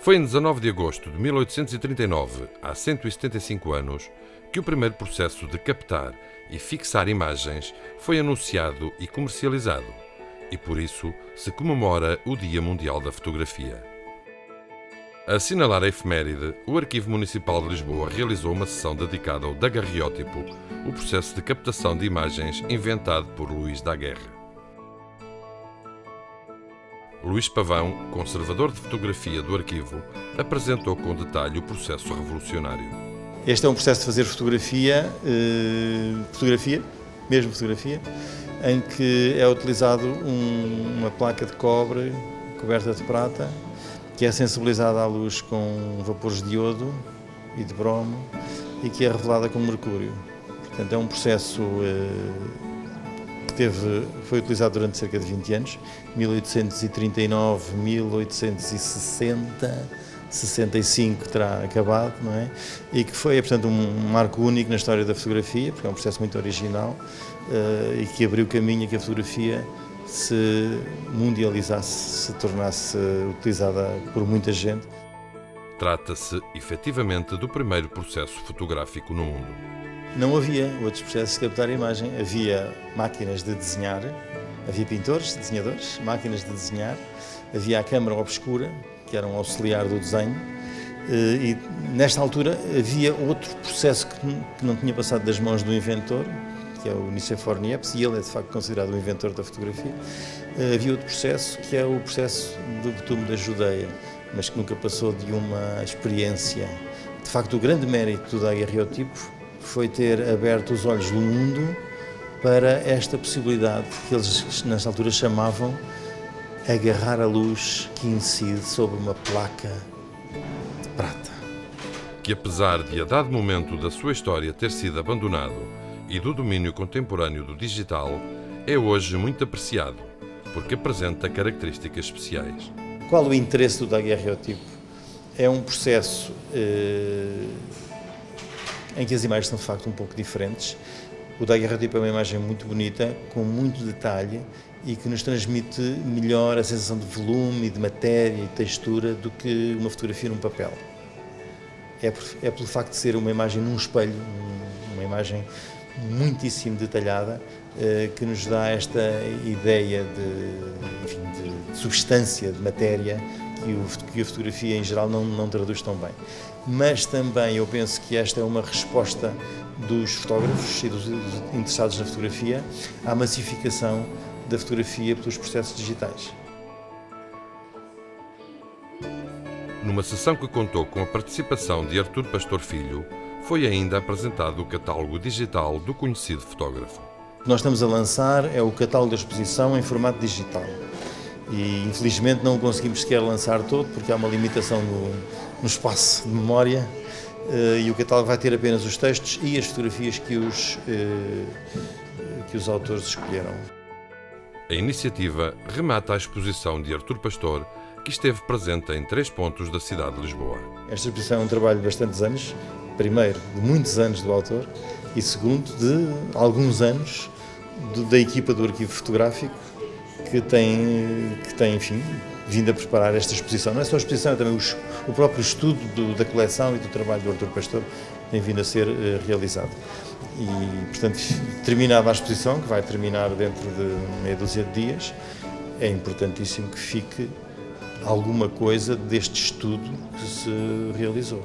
Foi em 19 de agosto de 1839, há 175 anos, que o primeiro processo de captar e fixar imagens foi anunciado e comercializado, e por isso se comemora o Dia Mundial da Fotografia. A assinalar a efeméride, o Arquivo Municipal de Lisboa realizou uma sessão dedicada ao daguerreótipo, o processo de captação de imagens inventado por Luís Daguerre. Luís Pavão, conservador de fotografia do arquivo, apresentou com detalhe o processo revolucionário. Este é um processo de fazer fotografia, mesmo fotografia, em que é utilizado uma placa de cobre coberta de prata, que é sensibilizada à luz com vapores de iodo e de bromo e que é revelada com mercúrio. Portanto, é um processo que foi utilizado durante cerca de 20 anos, 1839, 1860, 65 terá acabado, não é? E que foi, portanto, um marco único na história da fotografia, porque é um processo muito original e que abriu caminho a que a fotografia se mundializasse, se tornasse utilizada por muita gente. Trata-se, efetivamente, do primeiro processo fotográfico no mundo. Não havia outros processos de captar a imagem. Havia máquinas de desenhar, havia pintores, desenhadores, máquinas de desenhar, havia a câmara obscura, que era um auxiliar do desenho, e nesta altura havia outro processo que não tinha passado das mãos do inventor, que é o Nicéphore Niepce, e ele é de facto considerado o inventor da fotografia. Havia outro processo, que é o processo do betume da Judeia, mas que nunca passou de uma experiência. De facto, o grande mérito do daguerreotipo foi ter aberto os olhos do mundo para esta possibilidade que eles, nesta altura, chamavam agarrar a luz que incide sobre uma placa de prata. Que, apesar de a dado momento da sua história ter sido abandonado e do domínio contemporâneo do digital, é hoje muito apreciado, porque apresenta características especiais. Qual o interesse do daguerreotipo? É um processo em que as imagens são de facto um pouco diferentes. O daguerreotipo é uma imagem muito bonita, com muito detalhe e que nos transmite melhor a sensação de volume, de matéria e textura do que uma fotografia num papel. É pelo facto de ser uma imagem num espelho, uma imagem muitíssimo detalhada, que nos dá esta ideia de substância, de matéria, que a fotografia em geral não traduz tão bem. Mas também eu penso que esta é uma resposta dos fotógrafos e dos interessados na fotografia à massificação da fotografia pelos processos digitais. Numa sessão que contou com a participação de Artur Pastor Filho, foi ainda apresentado o catálogo digital do conhecido fotógrafo. O que nós estamos a lançar é o catálogo da exposição em formato digital. E infelizmente não o conseguimos sequer lançar todo porque há uma limitação no espaço de memória e o catálogo vai ter apenas os textos e as fotografias que os autores escolheram. A iniciativa remata a exposição de Artur Pastor, que esteve presente em 3 pontos da cidade de Lisboa. Esta exposição é um trabalho de bastantes anos, primeiro de muitos anos do autor e segundo de alguns anos da equipa do arquivo fotográfico que tem, enfim, vindo a preparar esta exposição. Não é só a exposição, é também o próprio estudo da coleção e do trabalho do Artur Pastor tem vindo a ser realizado. E, portanto, terminada a exposição, que vai terminar dentro de meia dúzia de dias, é importantíssimo que fique alguma coisa deste estudo que se realizou.